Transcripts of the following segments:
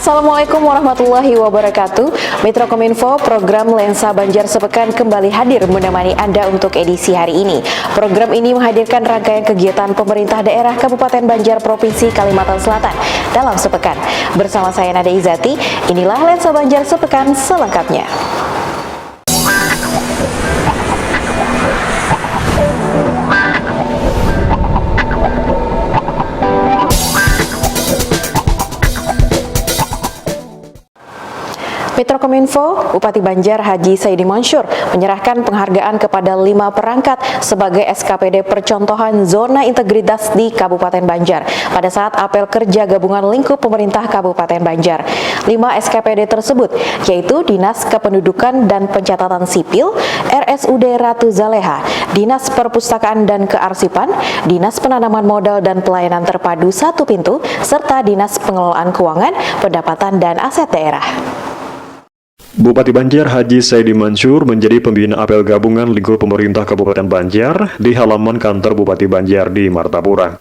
Assalamualaikum warahmatullahi wabarakatuh. Metro Kominfo program Lensa Banjar Sepekan kembali hadir menemani Anda untuk edisi hari ini. Program ini menghadirkan rangkaian kegiatan pemerintah daerah Kabupaten Banjar Provinsi Kalimantan Selatan dalam sepekan. Bersama saya Nada Izati, inilah Lensa Banjar Sepekan selengkapnya. Metro Kominfo, Bupati Banjar Haji Saidi Mansur menyerahkan penghargaan kepada 5 perangkat sebagai SKPD percontohan zona integritas di Kabupaten Banjar pada saat apel kerja gabungan lingkup pemerintah Kabupaten Banjar. 5 SKPD tersebut yaitu Dinas Kependudukan dan Pencatatan Sipil, RSUD Ratu Zaleha, Dinas Perpustakaan dan Kearsipan, Dinas Penanaman Modal dan Pelayanan Terpadu Satu Pintu, serta Dinas Pengelolaan Keuangan, Pendapatan dan Aset Daerah. Bupati Banjar Haji Saidi Mansur menjadi pembina apel gabungan lingkup pemerintah Kabupaten Banjar di halaman kantor Bupati Banjar di Martapura.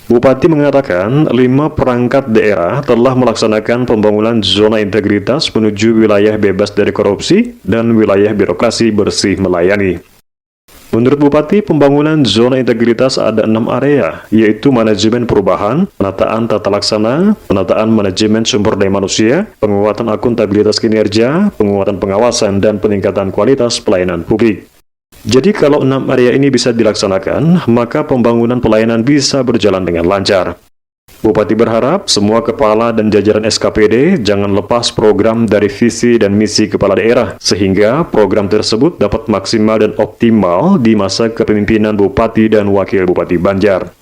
Bupati mengatakan 5 perangkat daerah telah melaksanakan pembangunan zona integritas menuju wilayah bebas dari korupsi dan wilayah birokrasi bersih melayani. Menurut Bupati, pembangunan zona integritas ada 6 area, yaitu manajemen perubahan, penataan tata laksana, penataan manajemen sumber daya manusia, penguatan akuntabilitas kinerja, penguatan pengawasan, dan peningkatan kualitas pelayanan publik. Jadi kalau 6 area ini bisa dilaksanakan, maka pembangunan pelayanan bisa berjalan dengan lancar. Bupati berharap semua kepala dan jajaran SKPD jangan lepas program dari visi dan misi kepala daerah, sehingga program tersebut dapat maksimal dan optimal di masa kepemimpinan Bupati dan Wakil Bupati Banjar.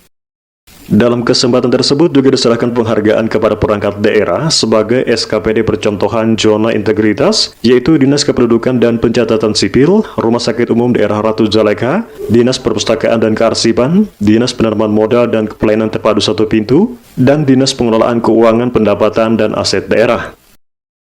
Dalam kesempatan tersebut juga diserahkan penghargaan kepada perangkat daerah sebagai SKPD percontohan zona integritas, yaitu Dinas Kependudukan dan Pencatatan Sipil, Rumah Sakit Umum Daerah Ratu Zaleha, Dinas Perpustakaan dan Kearsipan, Dinas Penanaman Modal dan Pelayanan Terpadu Satu Pintu, dan Dinas Pengelolaan Keuangan, Pendapatan dan Aset Daerah.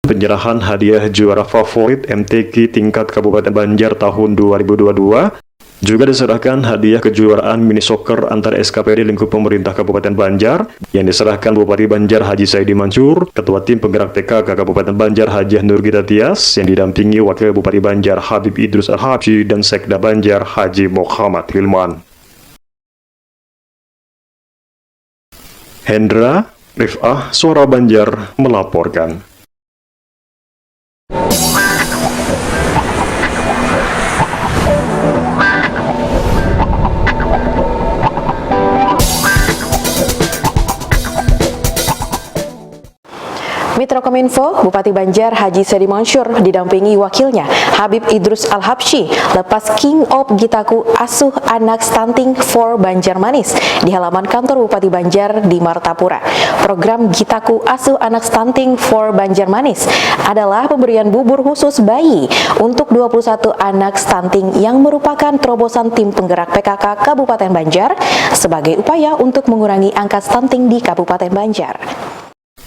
Penyerahan hadiah juara favorit MTQ tingkat Kabupaten Banjar tahun 2022 juga diserahkan hadiah kejuaraan mini soccer antar SKPD lingkup pemerintah Kabupaten Banjar yang diserahkan Bupati Banjar Haji Saidi Mansur, Ketua Tim Penggerak PKK Kabupaten Banjar Haji Nurgita Tias yang didampingi Wakil Bupati Banjar Habib Idrus Al-Habsyi dan Sekda Banjar Haji Muhammad Hilman. Hendra Rifah, Suara Banjar melaporkan. Metro Kominfo, Bupati Banjar Haji Saidi Mansur didampingi wakilnya Habib Idrus Al-Habsyi lepas King of Gitaku asuh anak stunting for Banjarmanis di halaman kantor Bupati Banjar di Martapura. Program Gitaku asuh anak stunting for Banjarmanis adalah pemberian bubur khusus bayi untuk 21 anak stunting yang merupakan terobosan tim penggerak PKK Kabupaten Banjar sebagai upaya untuk mengurangi angka stunting di Kabupaten Banjar.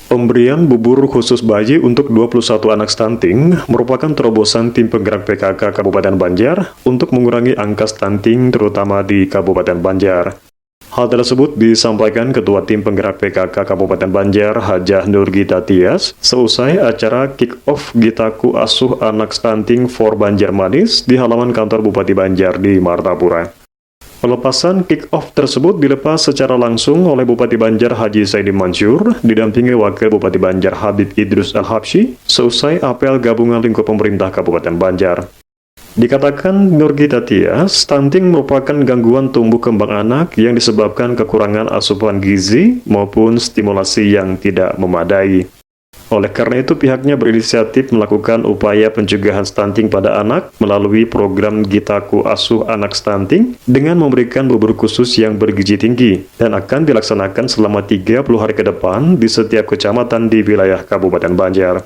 Pemberian bubur khusus bayi untuk 21 anak stunting merupakan terobosan tim penggerak PKK Kabupaten Banjar untuk mengurangi angka stunting terutama di Kabupaten Banjar. Hal tersebut disampaikan Ketua Tim Penggerak PKK Kabupaten Banjar Hajah Nurgita Tias seusai acara kick-off Gitaku Asuh Anak Stunting for Banjarmanis di halaman kantor Bupati Banjar di Martapura. Pelepasan kick-off tersebut dilepas secara langsung oleh Bupati Banjar Haji Saidi Mansur, didampingi Wakil Bupati Banjar Habib Idrus Al-Habsyi, seusai apel gabungan lingkup pemerintah Kabupaten Banjar. Dikatakan Nurgita Tias, stunting merupakan gangguan tumbuh kembang anak yang disebabkan kekurangan asupan gizi maupun stimulasi yang tidak memadai. Oleh karena itu, pihaknya berinisiatif melakukan upaya pencegahan stunting pada anak melalui program Gitaku Asuh Anak Stunting dengan memberikan bubur khusus yang bergizi tinggi dan akan dilaksanakan selama 30 hari ke depan di setiap kecamatan di wilayah Kabupaten Banjar.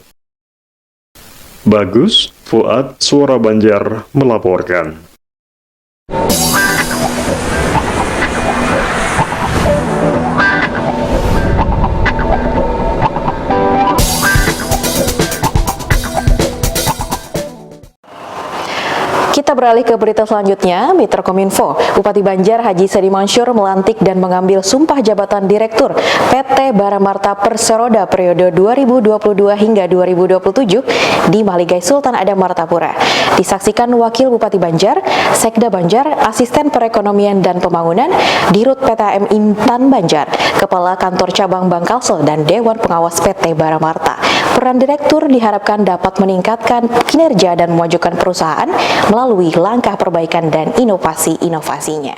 Bagus Fuad, Suara Banjar melaporkan. Kita beralih ke berita selanjutnya, Mitra Kominfo, Bupati Banjar Haji Saidi Mansyur melantik dan mengambil sumpah jabatan Direktur PT Baramarta Perseroda periode 2022 hingga 2027 di Maligai Sultan Adam Martapura. Disaksikan Wakil Bupati Banjar, Sekda Banjar, Asisten Perekonomian dan Pembangunan, Dirut PTAM Intan Banjar, Kepala Kantor Cabang Bangkalsel dan Dewan Pengawas PT Baramarta. Peran Direktur diharapkan dapat meningkatkan kinerja dan memajukan perusahaan melalui langkah perbaikan dan inovasi-inovasinya.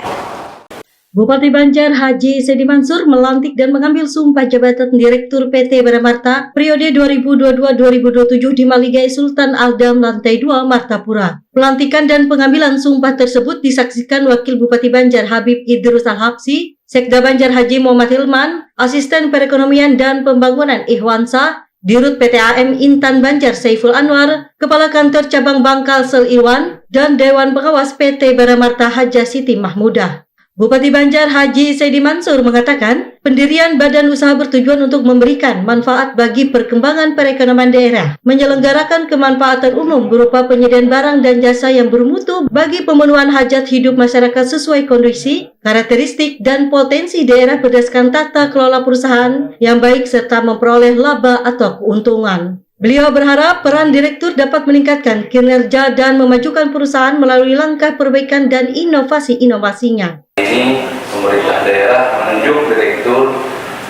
Bupati Banjar Haji Saidi Mansyur melantik dan mengambil sumpah jabatan Direktur PT Baramarta periode 2022-2027 di Maligai Sultan Adam Lantai 2 Martapura. Pelantikan dan pengambilan sumpah tersebut disaksikan Wakil Bupati Banjar Habib Idrus Al-Habsi, Sekda Banjar Haji Muhammad Hilman, Asisten Perekonomian dan Pembangunan Ihwansa, Dirut PTAM Intan Banjar Saiful Anwar, Kepala Kantor Cabang Bangkalsel Iwan, dan Dewan Pengawas PT Baramarta Haja Siti Mahmudah. Bupati Banjar Haji Saidi Mansyur mengatakan, pendirian badan usaha bertujuan untuk memberikan manfaat bagi perkembangan perekonomian daerah, menyelenggarakan kemanfaatan umum berupa penyediaan barang dan jasa yang bermutu bagi pemenuhan hajat hidup masyarakat sesuai kondisi, karakteristik, dan potensi daerah berdasarkan tata kelola perusahaan yang baik serta memperoleh laba atau keuntungan. Beliau berharap peran direktur dapat meningkatkan kinerja dan memajukan perusahaan melalui langkah perbaikan dan inovasi-inovasinya. Ini pemerintah daerah menunjuk direktur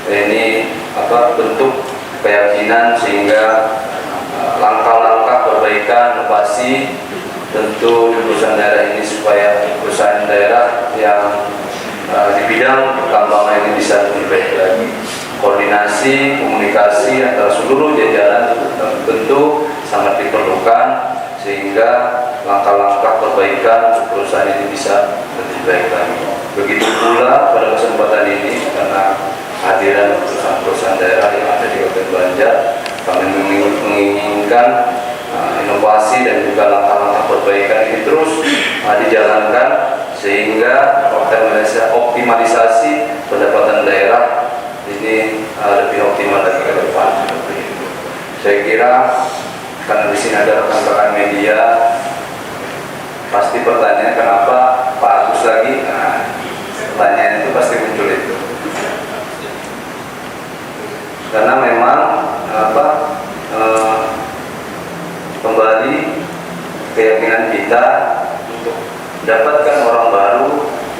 ini bentuk keyakinan sehingga langkah-langkah perbaikan inovasi tentu di perusahaan daerah ini supaya perusahaan daerah yang di bidang pertambangan ini bisa lebih baik lagi. Koordinasi, komunikasi antara seluruh jajaran tentu sangat diperlukan sehingga langkah-langkah perbaikan perusahaan ini bisa lebih baik lagi. Begitu pula pada kesempatan ini karena hadiran perusahaan-perusahaan daerah yang ada di Kabupaten Banjar, kami menginginkan inovasi dan juga langkah-langkah perbaikan ini terus dijalankan sehingga optimalisasi pendapatan daerah ini lebih optimal lagi ke depan. Saya kira karena di sini ada rekan-rekan media, pasti pertanyaan kenapa Pak Agus lagi? Nah, pertanyaan itu pasti muncul itu. Karena memang kembali keyakinan kita untuk mendapatkan orang baru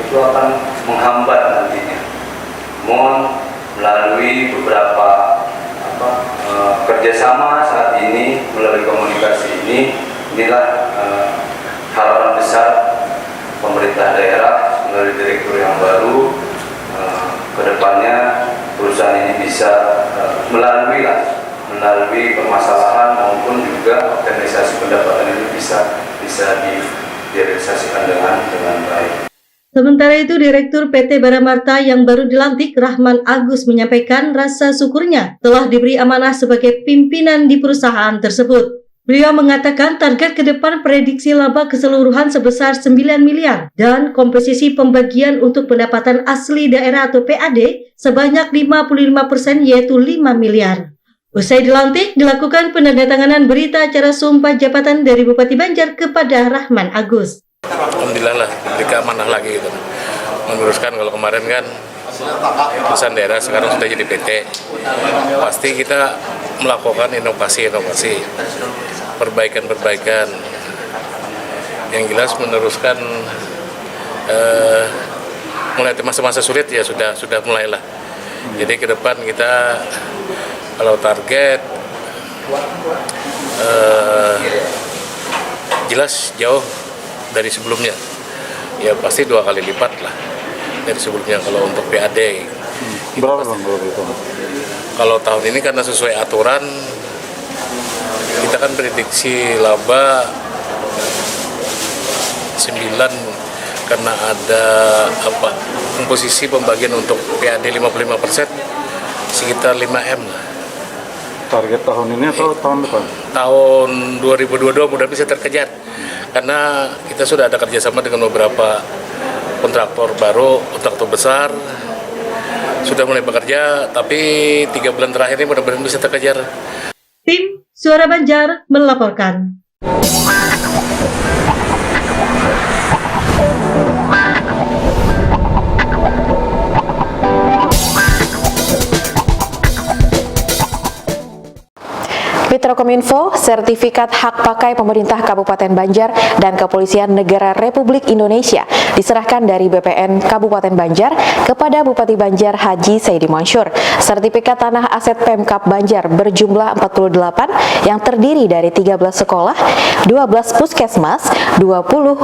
itu akan menghambat nantinya. Mohon melalui beberapa kerjasama saat ini melalui komunikasi inilah harapan besar pemerintah daerah melalui direktur yang baru kedepannya perusahaan ini bisa melalui permasalahan maupun juga organisasi pendapatan ini bisa direalisasikan dengan baik. Sementara itu, Direktur PT Baramarta yang baru dilantik, Rahman Agus, menyampaikan rasa syukurnya telah diberi amanah sebagai pimpinan di perusahaan tersebut. Beliau mengatakan target ke depan prediksi laba keseluruhan sebesar 9 miliar dan komposisi pembagian untuk pendapatan asli daerah atau PAD sebanyak 55% yaitu 5 miliar. Usai dilantik, dilakukan penandatanganan berita acara sumpah jabatan dari Bupati Banjar kepada Rahman Agus. Alhamdulillah lah, diberi amanah lagi gitu. Meneruskan kalau kemarin kan perusahaan daerah sekarang sudah jadi PT. Pasti kita melakukan inovasi-inovasi, perbaikan-perbaikan. Yang jelas meneruskan mulai masa-masa sulit ya sudah mulailah. Jadi ke depan kita kalau target jelas jauh dari sebelumnya, ya pasti 2 kali lipat lah dari sebelumnya kalau untuk PAD. Berapa bang itu? Kalau tahun ini karena sesuai aturan kita kan prediksi laba 9 karena ada komposisi pembagian untuk PAD 55% sekitar 5M lah. Target tahun ini atau tahun depan? Tahun 2022 mudah bisa terkejar karena kita sudah ada kerjasama dengan beberapa kontraktor baru, kontraktor besar sudah mulai bekerja, tapi 3 bulan terakhir ini mudah-mudahan bisa terkejar. Tim Suara Banjar melaporkan. Mitra Kominfo, sertifikat hak pakai pemerintah Kabupaten Banjar dan Kepolisian Negara Republik Indonesia diserahkan dari BPN Kabupaten Banjar kepada Bupati Banjar Haji Saidi Mansur. Sertifikat tanah aset Pemkab Banjar berjumlah 48 yang terdiri dari 13 sekolah, 12 puskesmas, 20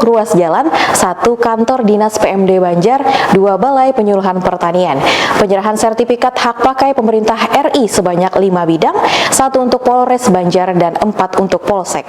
ruas jalan, 1 kantor dinas PMD Banjar, 2 balai penyuluhan pertanian. Penyerahan sertifikat hak pakai pemerintah RI sebanyak 5 bidang, 1 untuk Polres Banjar dan 4 untuk Polsek.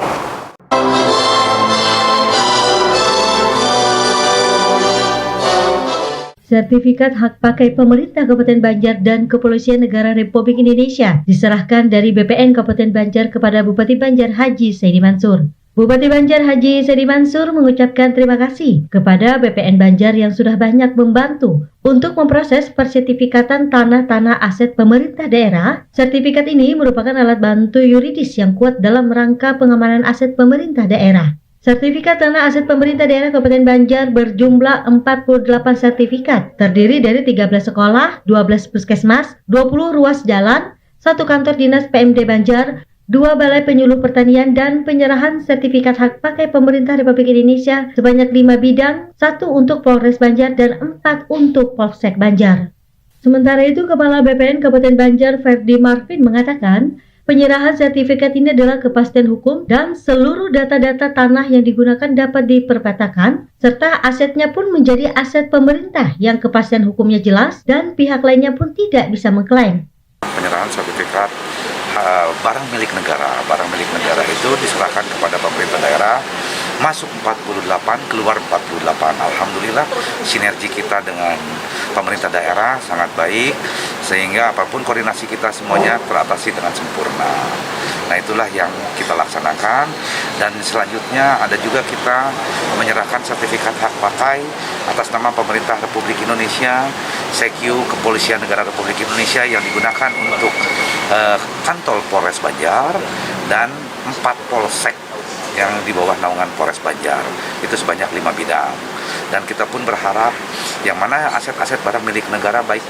Sertifikat hak pakai pemerintah Kabupaten Banjar dan Kepolisian Negara Republik Indonesia diserahkan dari BPN Kabupaten Banjar kepada Bupati Banjar Haji Saidi Mansur. Bupati Banjar Haji Saidi Mansur mengucapkan terima kasih kepada BPN Banjar yang sudah banyak membantu untuk memproses persertifikatan tanah-tanah aset pemerintah daerah. Sertifikat ini merupakan alat bantu yuridis yang kuat dalam rangka pengamanan aset pemerintah daerah. Sertifikat tanah aset pemerintah daerah Kabupaten Banjar berjumlah 48 sertifikat, terdiri dari 13 sekolah, 12 puskesmas, 20 ruas jalan, 1 kantor dinas PMD Banjar, 2 balai penyuluh pertanian, dan penyerahan sertifikat hak pakai pemerintah Republik Indonesia sebanyak 5 bidang, 1 untuk Polres Banjar dan 4 untuk Polsek Banjar. Sementara itu, Kepala BPN Kabupaten Banjar Ferdi Marvin mengatakan, penyerahan sertifikat ini adalah kepastian hukum dan seluruh data-data tanah yang digunakan dapat diperpetakan, serta asetnya pun menjadi aset pemerintah yang kepastian hukumnya jelas dan pihak lainnya pun tidak bisa mengklaim. Penyerahan sertifikat barang milik negara. Barang milik negara itu diserahkan kepada pemerintah daerah, masuk 48, keluar 48. Alhamdulillah sinergi kita dengan pemerintah daerah sangat baik, sehingga apapun koordinasi kita semuanya teratasi dengan sempurna. Nah, itulah yang kita laksanakan, dan selanjutnya ada juga kita menyerahkan sertifikat hak pakai atas nama pemerintah Republik Indonesia, Sekyu Kepolisian Negara Republik Indonesia yang digunakan untuk kantor Polres Banjar dan 4 polsek yang di bawah naungan Polres Banjar. Itu sebanyak 5 bidang. Dan kita pun berharap yang mana aset-aset barang milik negara baik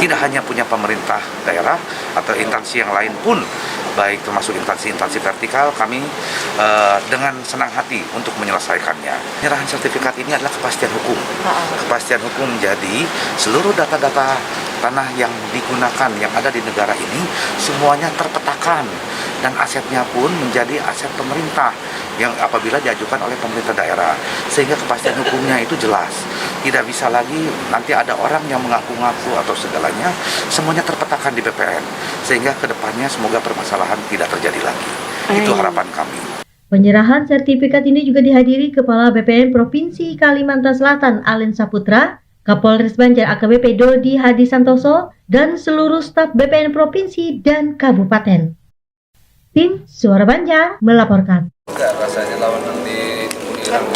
tidak hanya punya pemerintah daerah atau instansi yang lain pun, baik termasuk instansi-instansi vertikal, kami dengan senang hati untuk menyelesaikannya. Penyerahan sertifikat ini adalah kepastian hukum. Kepastian hukum, jadi seluruh data-data tanah yang digunakan yang ada di negara ini semuanya terpetakan, dan asetnya pun menjadi aset pemerintah yang apabila diajukan oleh pemerintah daerah, sehingga kepastian hukumnya itu jelas. Tidak bisa lagi nanti ada orang yang mengaku-ngaku atau segalanya, semuanya terpetakan di BPN, sehingga kedepannya semoga permasalahan tidak terjadi lagi. Itu harapan kami. Penyerahan sertifikat ini juga dihadiri Kepala BPN Provinsi Kalimantan Selatan Alen Saputra, Kapolres Banjar AKBP Dodi Hadi Santoso, dan seluruh staf BPN Provinsi dan Kabupaten. Tim Suara Banjar melaporkan. Enggak, rasanya lawan di Irang.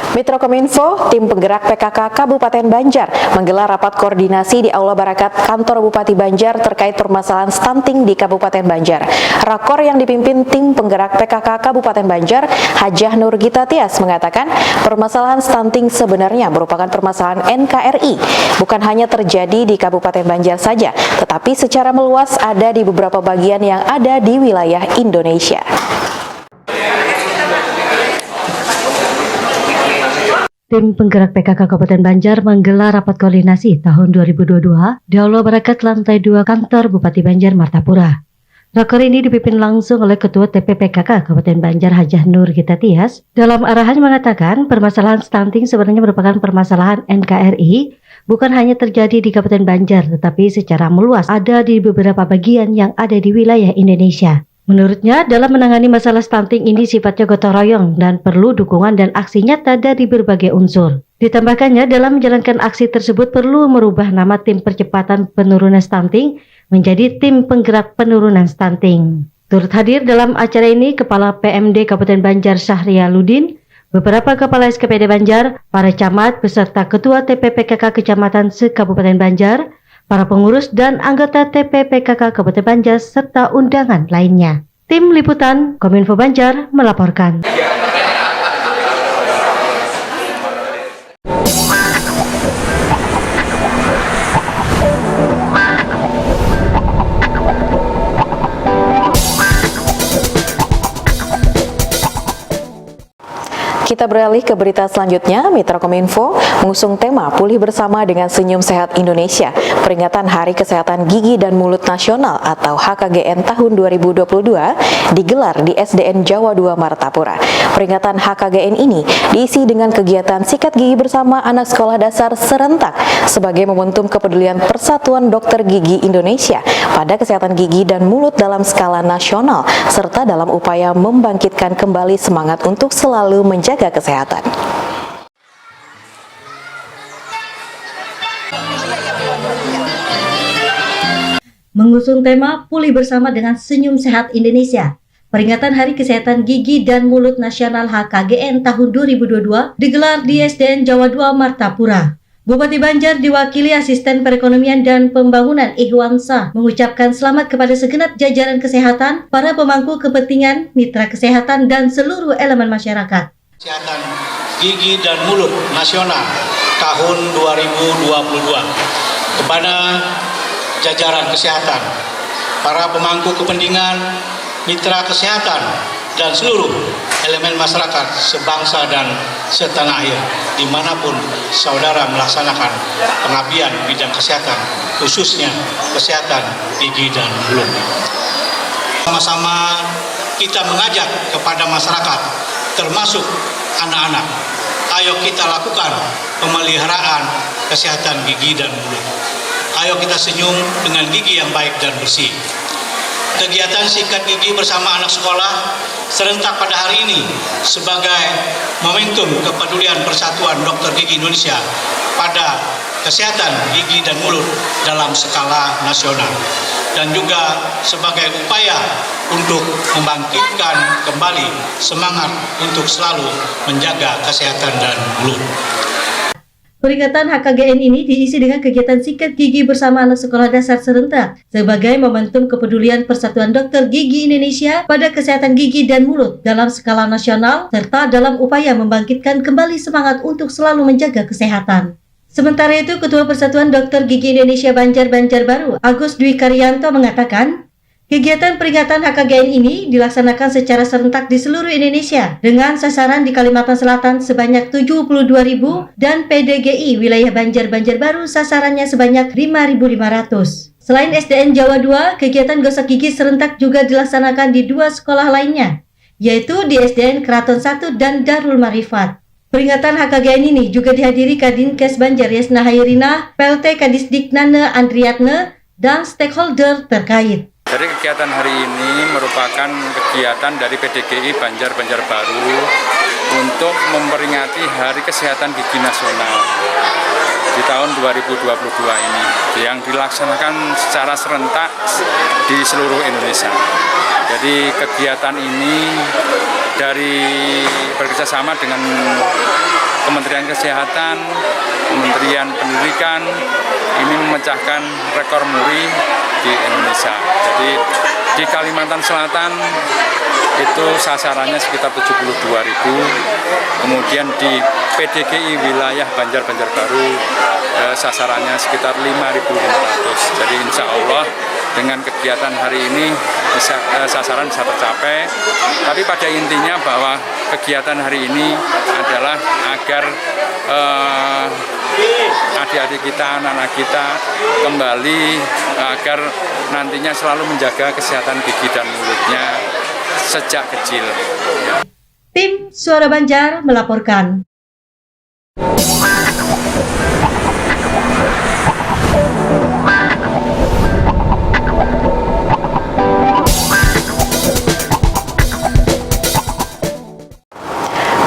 Mitra Kominfo, tim penggerak PKK Kabupaten Banjar menggelar rapat koordinasi di Aula Barakat Kantor Bupati Banjar terkait permasalahan stunting di Kabupaten Banjar. Rakor yang dipimpin tim penggerak PKK Kabupaten Banjar, Hajah Nur Gita Tias, mengatakan permasalahan stunting sebenarnya merupakan permasalahan NKRI. Bukan hanya terjadi di Kabupaten Banjar saja, tetapi secara meluas ada di beberapa bagian yang ada di wilayah Indonesia. Tim penggerak PKK Kabupaten Banjar menggelar rapat koordinasi tahun 2022 di Aula Barakat lantai 2 kantor Bupati Banjar Martapura. Rakor ini dipimpin langsung oleh Ketua TP PKK Kabupaten Banjar Hajah Nur Gita Tias. Dalam arahannya mengatakan permasalahan stunting sebenarnya merupakan permasalahan NKRI, bukan hanya terjadi di Kabupaten Banjar tetapi secara meluas ada di beberapa bagian yang ada di wilayah Indonesia. Menurutnya, dalam menangani masalah stunting ini sifatnya gotong royong dan perlu dukungan dan aksi nyata dari berbagai unsur. Ditambahkannya, dalam menjalankan aksi tersebut perlu merubah nama tim percepatan penurunan stunting menjadi tim penggerak penurunan stunting. Turut hadir dalam acara ini Kepala PMD Kabupaten Banjar Syahrialudin, Beberapa kepala SKPD Banjar, para camat beserta ketua TPPKK Kecamatan se-Kabupaten Banjar, para pengurus dan anggota TPPKK Kabupaten Banjar serta undangan lainnya. Tim Liputan Kominfo Banjar melaporkan. Kita beralih ke berita selanjutnya. Mitra Kominfo mengusung tema Pulih Bersama dengan Senyum Sehat Indonesia, peringatan Hari Kesehatan Gigi dan Mulut Nasional atau HKGN tahun 2022 digelar di SDN Jawa 2 Martapura. Peringatan HKGN ini diisi dengan kegiatan sikat gigi bersama anak sekolah dasar serentak sebagai momentum kepedulian Persatuan Dokter Gigi Indonesia pada kesehatan gigi dan mulut dalam skala nasional serta dalam upaya membangkitkan kembali semangat untuk selalu menjaga kesehatan. Mengusung tema Pulih Bersama dengan Senyum Sehat Indonesia, peringatan Hari Kesehatan Gigi dan Mulut Nasional HKGN tahun 2022 digelar di SDN Jawa 2 Martapura. Bupati Banjar diwakili Asisten Perekonomian dan Pembangunan Ihwansa mengucapkan selamat kepada segenap jajaran kesehatan, para pemangku kepentingan, mitra kesehatan, dan seluruh elemen masyarakat. Kesehatan Gigi dan Mulut Nasional tahun 2022 kepada jajaran kesehatan, para pemangku kepentingan, mitra kesehatan, dan seluruh elemen masyarakat sebangsa dan setanah air dimanapun saudara melaksanakan pengabdian bidang kesehatan, khususnya kesehatan gigi dan mulut. Sama-sama kita mengajak kepada masyarakat, termasuk anak-anak, ayo kita lakukan pemeliharaan kesehatan gigi dan mulut. Ayo kita senyum dengan gigi yang baik dan bersih. Kegiatan sikat gigi bersama anak sekolah serentak pada hari ini sebagai momentum kepedulian Persatuan Dokter Gigi Indonesia pada kesehatan gigi dan mulut dalam skala nasional, dan juga sebagai upaya untuk membangkitkan kembali semangat untuk selalu menjaga kesehatan dan mulut. Peringatan HKGN ini diisi dengan kegiatan sikat gigi bersama anak sekolah dasar serentak sebagai momentum kepedulian Persatuan Dokter Gigi Indonesia pada kesehatan gigi dan mulut dalam skala nasional serta dalam upaya membangkitkan kembali semangat untuk selalu menjaga kesehatan. Sementara itu, Ketua Persatuan Dokter Gigi Indonesia Banjar-Banjarbaru, Agus Dwi Karyanto mengatakan, kegiatan peringatan HKGN ini dilaksanakan secara serentak di seluruh Indonesia dengan sasaran di Kalimantan Selatan sebanyak 72.000 dan PDGI wilayah Banjar-Banjarbaru sasarannya sebanyak 5.500. Selain SDN Jawa 2, kegiatan gosok gigi serentak juga dilaksanakan di 2 sekolah lainnya, yaitu di SDN Keraton 1 dan Darul Marifat. Peringatan HKGN ini juga dihadiri Kadinkes Banjar Yasna Hairina, PLT Kadisdiknane Andriatne, dan stakeholder terkait. Jadi kegiatan hari ini merupakan kegiatan dari PDGI Banjar-Banjarbaru untuk memperingati Hari Kesehatan Gigi Nasional di tahun 2022 ini yang dilaksanakan secara serentak di seluruh Indonesia. Jadi kegiatan ini dari bekerjasama dengan Kementerian Kesehatan, Kementerian Pendidikan ini memecahkan rekor muri di Indonesia. Jadi di Kalimantan Selatan itu sasarannya sekitar 72.000, kemudian di PDGI wilayah Banjar-Banjarbaru sasarannya sekitar 5.500. Jadi insya Allah dengan kegiatan hari ini sasaran bisa tercapai. Tapi pada intinya bahwa kegiatan hari ini adalah agar adik-adik kita, anak-anak kita kembali agar nantinya selalu menjaga kesehatan gigi dan mulutnya sejak kecil. Tim Suara Banjar melaporkan.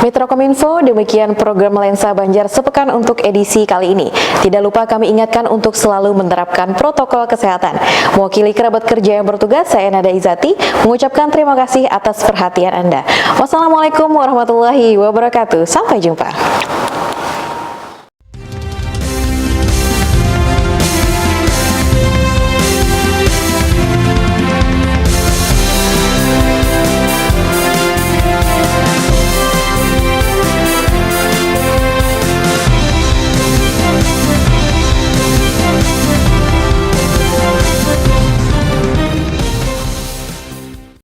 Mitra Kominfo, demikian program Lensa Banjar sepekan untuk edisi kali ini. Tidak lupa kami ingatkan untuk selalu menerapkan protokol kesehatan. Mewakili kerabat kerja yang bertugas, saya Nada Izati mengucapkan terima kasih atas perhatian Anda. Wassalamualaikum warahmatullahi wabarakatuh. Sampai jumpa.